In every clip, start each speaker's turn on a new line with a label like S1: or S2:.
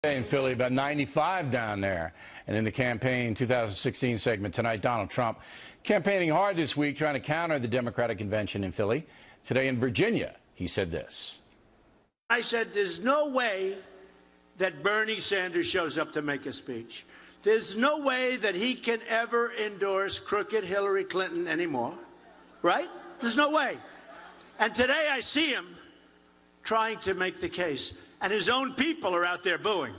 S1: In Philly, about 95 down there. And in the campaign 2016 segment tonight, Donald Trump campaigning hard this week, trying to counter the Democratic convention in Philly. Today in Virginia, he said this.
S2: I said, there's no way that Bernie Sanders shows up to make a speech. There's no way that he can ever endorse crooked Hillary Clinton anymore, right? There's no way. And today I see him trying to make the case. And his own people are out there booing.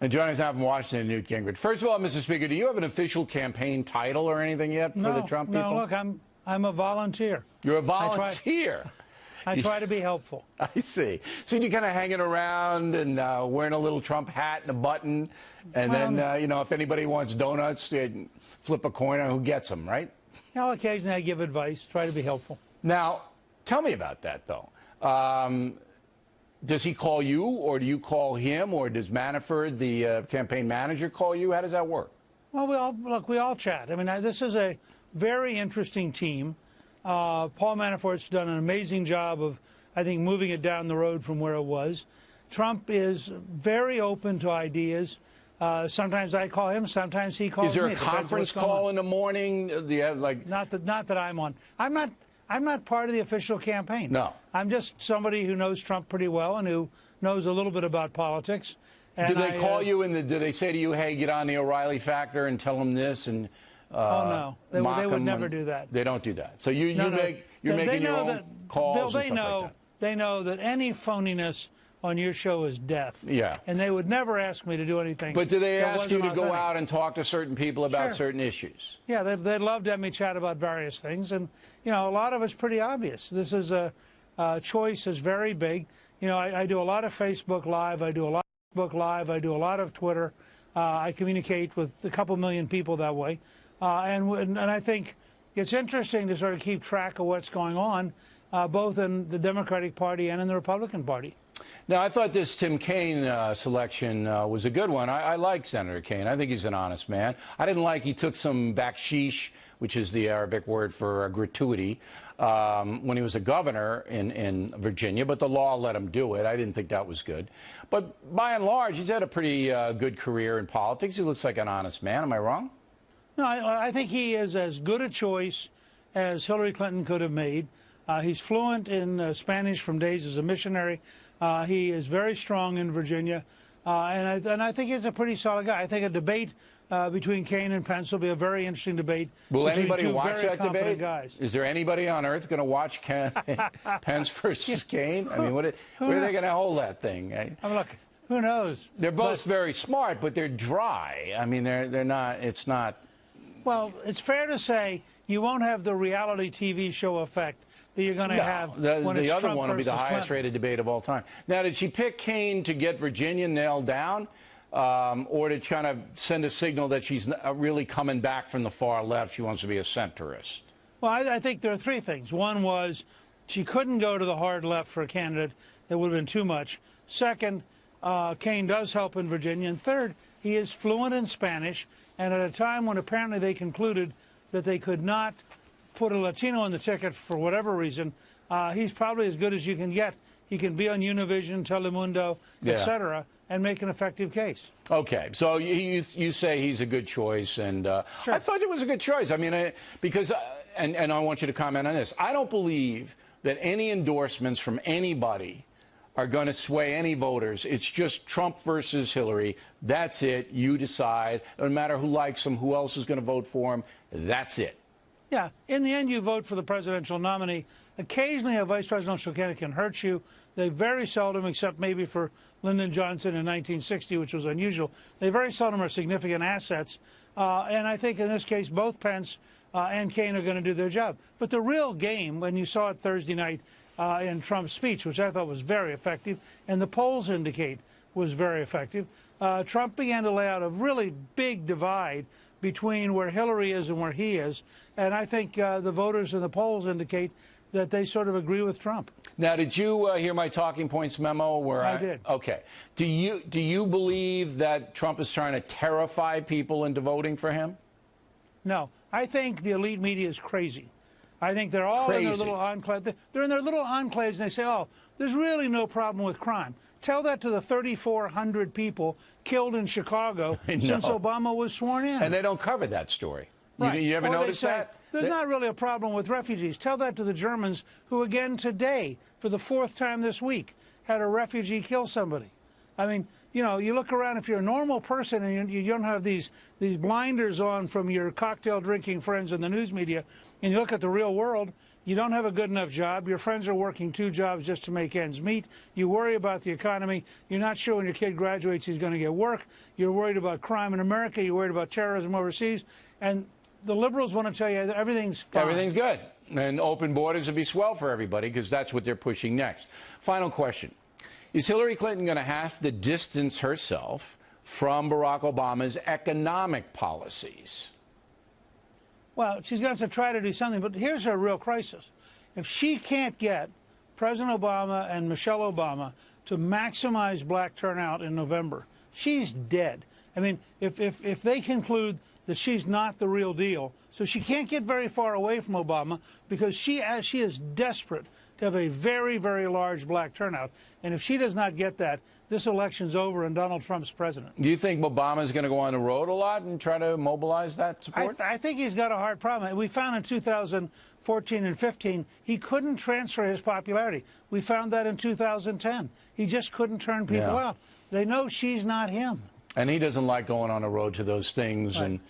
S1: And joining us now from Washington, Newt Gingrich. First of all, Mr. Speaker, do you have an official campaign title or anything yet for the Trump people?
S3: No, look, I'm a volunteer.
S1: You're a volunteer.
S3: I try to be helpful.
S1: I see. So you're kind of hanging around and wearing a little Trump hat and a button, and then, you know, if anybody wants donuts, flip a coin on who gets them, right?
S3: Now, occasionally I give advice, try to be helpful.
S1: Now, tell me about that, though. Does he call you, or do you call him, or does Manafort, the campaign manager, call you? How does that work?
S3: Well, we all chat. I mean, this is a very interesting team. Paul Manafort's done an amazing job of, I think, moving it down the road from where it was. Trump is very open to ideas. Sometimes I call him, sometimes he calls me.
S1: Is there a conference call in the morning? Do you have, like...
S3: Not that I'm on. I'm not part of the official campaign.
S1: No.
S3: I'm just somebody who knows Trump pretty well and who knows a little bit about politics. And
S1: do they call you and do they say to you, hey, get on the O'Reilly factor and tell them this? And
S3: oh, no. They would never do that.
S1: They don't do that. So you're making your own calls and stuff like that.
S3: They know that any phoniness on your show is death.
S1: Yeah.
S3: And they would never ask me to do anything.
S1: But do they ask you to go out and talk to certain people about certain issues?
S3: Yeah, they'd love to have me chat about various things. And, you know, a lot of it's pretty obvious. This is choice is very big. You know, I do a lot of Facebook Live. I do a lot of Facebook Live. I do a lot of Twitter. I communicate with a couple million people that way. And I think it's interesting to sort of keep track of what's going on, both in the Democratic Party and in the Republican Party.
S1: Now, I thought this Tim Kaine selection was a good one. I like Senator Kaine. I think he's an honest man. I didn't like he took some baksheesh, which is the Arabic word for gratuity, when he was a governor in Virginia, but the law let him do it. I didn't think that was good. But by and large, he's had a pretty good career in politics. He looks like an honest man. Am I wrong?
S3: No, I think he is as good a choice as Hillary Clinton could have made. He's fluent in Spanish from days as a missionary. He is very strong in Virginia, and I think he's a pretty solid guy. I think a debate between Kaine and Pence will be a very interesting debate.
S1: Will anybody watch that debate?
S3: Guys.
S1: Is there anybody on earth going to watch Pence versus Kaine? I mean, where are they going to hold that thing?
S3: I mean, look, who knows?
S1: They're both very smart, but they're dry. I mean, they're not. It's not.
S3: Well, it's fair to say you won't have the reality TV show effect that you're going to have when it's
S1: the other
S3: Trump
S1: one will be the highest-rated debate of all time. Now, did she pick Kaine to get Virginia nailed down, or to kind of send a signal that she's really coming back from the far left? She wants to be a centrist.
S3: Well, I think there are three things. One was she couldn't go to the hard left for a candidate. That would have been too much. Second, Kaine does help in Virginia. And third, he is fluent in Spanish. And at a time when apparently they concluded that they could not put a Latino on the ticket for whatever reason, he's probably as good as you can get. He can be on Univision, Telemundo, etc., and make an effective case.
S1: Okay, so you say he's a good choice, and sure. I thought it was a good choice. I mean, because I want you to comment on this. I don't believe that any endorsements from anybody are going to sway any voters. It's just Trump versus Hillary. That's it. You decide. No matter who likes him, who else is going to vote for him. That's it.
S3: Yeah. In the end, you vote for the presidential nominee. Occasionally, a vice presidential candidate can hurt you. They very seldom, except maybe for Lyndon Johnson in 1960, which was unusual, they very seldom are significant assets. And I think in this case, both Pence and Kaine are going to do their job. But the real game, when you saw it Thursday night in Trump's speech, which I thought was very effective, and the polls indicate was very effective, Trump began to lay out a really big divide between where Hillary is and where he is. And I think the voters in the polls indicate that they sort of agree with Trump.
S1: Now, did you hear my talking points memo? Where
S3: I did.
S1: Okay. Do you believe that Trump is trying to terrify people into voting for him?
S3: No. I think the elite media is crazy. I think they're all in their little enclaves. They're in their little enclaves, and they say, oh, there's really no problem with crime. Tell that to the 3,400 people killed in Chicago since Obama was sworn in.
S1: And they don't cover that story.
S3: Right.
S1: You ever notice that?
S3: There's not really a problem with refugees. Tell that to the Germans, who again today, for the 4th time this week, had a refugee kill somebody. I mean, you know, you look around, if you're a normal person and you don't have these blinders on from your cocktail drinking friends in the news media, and you look at the real world, you don't have a good enough job. Your friends are working 2 jobs just to make ends meet. You worry about the economy. You're not sure when your kid graduates he's going to get work. You're worried about crime in America. You're worried about terrorism overseas. And the liberals want to tell you that everything's fine.
S1: Everything's good. And open borders would be swell for everybody, because that's what they're pushing next. Final question. Is Hillary Clinton going to have to distance herself from Barack Obama's economic policies?
S3: Well, she's going to have to try to do something, but here's her real crisis. If she can't get President Obama and Michelle Obama to maximize black turnout in November, she's dead. I mean, if they conclude that she's not the real deal, so she can't get very far away from Obama, because she is desperate to have a very, very large black turnout. And if she does not get that, this election's over and Donald Trump's president.
S1: Do you think Obama's going to go on the road a lot and try to mobilize that support?
S3: I think he's got a hard problem. We found in 2014 and 15 he couldn't transfer his popularity. We found that in 2010. He just couldn't turn people out. They know she's not him.
S1: And he doesn't like going on the road to those things. Right. And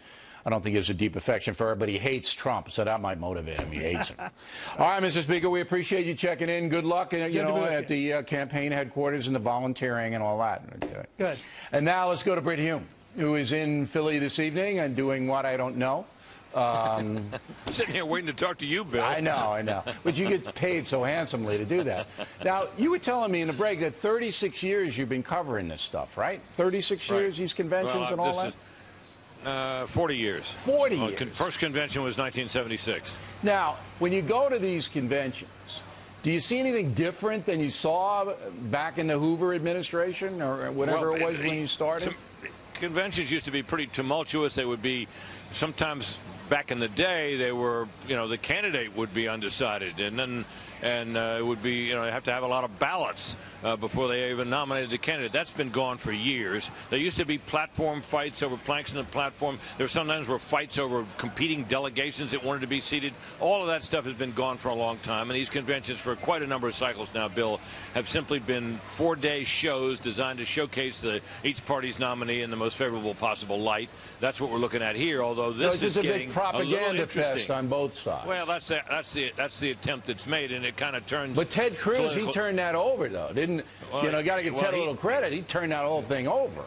S1: I don't think he has a deep affection for her, but he hates Trump, so that might motivate him. He hates him. All right, Mr. Speaker, we appreciate you checking in. Good luck, at the campaign headquarters and the volunteering and all that.
S3: Good.
S1: And now let's go to Britt Hume, who is in Philly this evening and doing what I don't know.
S4: Sitting here waiting to talk to you, Bill.
S1: I know. But you get paid so handsomely to do that. Now, you were telling me in the break that 36 years you've been covering this stuff, right? 36 years, these conventions and all that?
S4: 40 years.
S1: 40 years.
S4: First convention was 1976.
S1: Now, when you go to these conventions, do you see anything different than you saw back in the Hoover administration or whatever it was when you started?
S4: Conventions used to be pretty tumultuous. They would be sometimes back in the day, they were, the candidate would be undecided, and then it would be, you have to have a lot of ballots before they even nominated the candidate. That's been gone for years. There used to be platform fights over planks in the platform. There sometimes were fights over competing delegations that wanted to be seated. All of that stuff has been gone for a long time, and these conventions for quite a number of cycles now, Bill, have simply been 4-day shows designed to showcase each party's nominee in the most favorable possible light. That's what we're looking at here, although this is getting a big
S1: propaganda fest on both sides.
S4: Well, that's the attempt that's made, and it kind of turns.
S1: But Ted Cruz, he turned that over, though, didn't? Got to give Ted a little credit. He turned that whole thing over.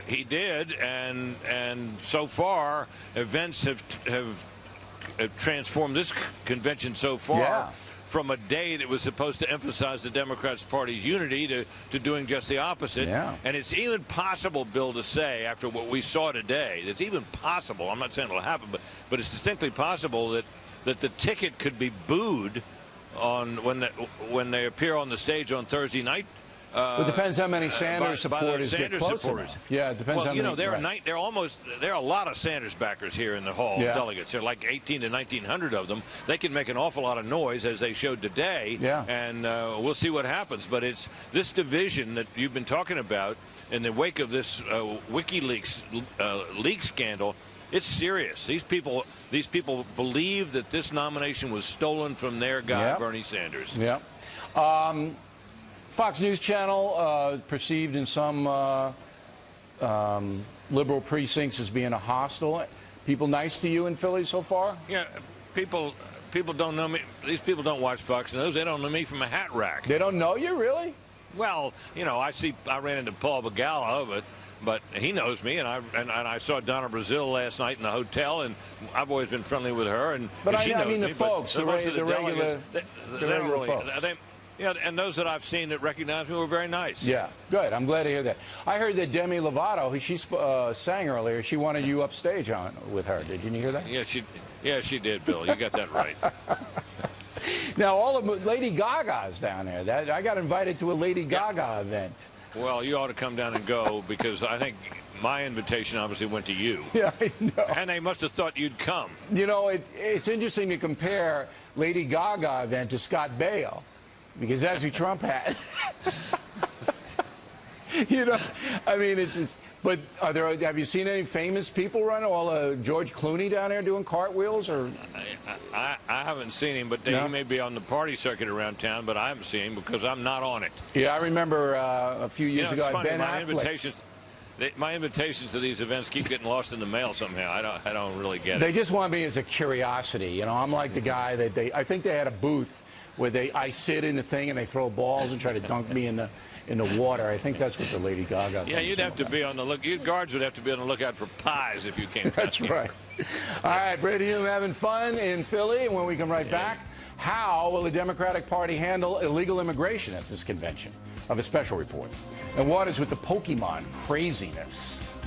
S4: He did, and so far, events have transformed this convention so far. From a day that was supposed to emphasize the Democrats' party's unity to doing just the opposite. And it's even possible, Bill, to say, after what we saw today, it's even possible, I'm not saying it'll happen, but it's distinctly possible that the ticket could be booed when they appear on the stage on Thursday night.
S1: It depends how many Sanders supporters get close enough. Yeah, it depends how many.
S4: There are a lot of Sanders backers here in the hall of delegates. There are like 18 to 1,900 of them. They can make an awful lot of noise, as they showed today. And we'll see what happens. But it's this division that you've been talking about in the wake of this WikiLeaks leak scandal. It's serious. These people believe that this nomination was stolen from their guy, Bernie Sanders.
S1: Fox News Channel perceived in some liberal precincts as being a hostile. People nice to you in Philly so far?
S4: Yeah, people don't know me. These people don't watch Fox News. They don't know me from a hat rack.
S1: They don't know you, really?
S4: Well, I ran into Paul Begala, but he knows me, and I saw Donna Brazil last night in the hotel, and I've always been friendly with her, and she knows me.
S1: The folks, the regular folks.
S4: And those that I've seen that recognize me were very nice.
S1: Yeah, good. I'm glad to hear that. I heard that Demi Lovato, who she sang earlier, she wanted you upstage with her. Did you hear that?
S4: Yeah, she did, Bill. You got that right.
S1: Now, all of Lady Gaga's down there. I got invited to a Lady Gaga event.
S4: Well, you ought to come down and go, because I think my invitation obviously went to you.
S1: Yeah, I know.
S4: And they must have thought you'd come.
S1: It's interesting to compare Lady Gaga event to Scott Baio, because that's who Trump had. You know, I mean, it's just, but have you seen any famous people run? George Clooney down there doing cartwheels? Or
S4: I haven't seen him, but he may be on the party circuit around town, but I haven't seen him because I'm not on it.
S1: Yeah, I remember a few years ago, Ben Affleck.
S4: My invitations to these events keep getting lost in the mail somehow. I don't really get it.
S1: They just want me as a curiosity. You know, I'm like the guy that I think they had a booth where I sit in the thing and they throw balls and try to dunk me in the water. I think that's what the Lady Gaga.
S4: Yeah, you'd have to be on the look. You guards would have to be on the lookout for pies if you came.
S1: That's right. All right, Brady Hume having fun in Philly, and when we come right back, how will the Democratic Party handle illegal immigration at this convention? Of a special report. And what is with the Pokemon craziness?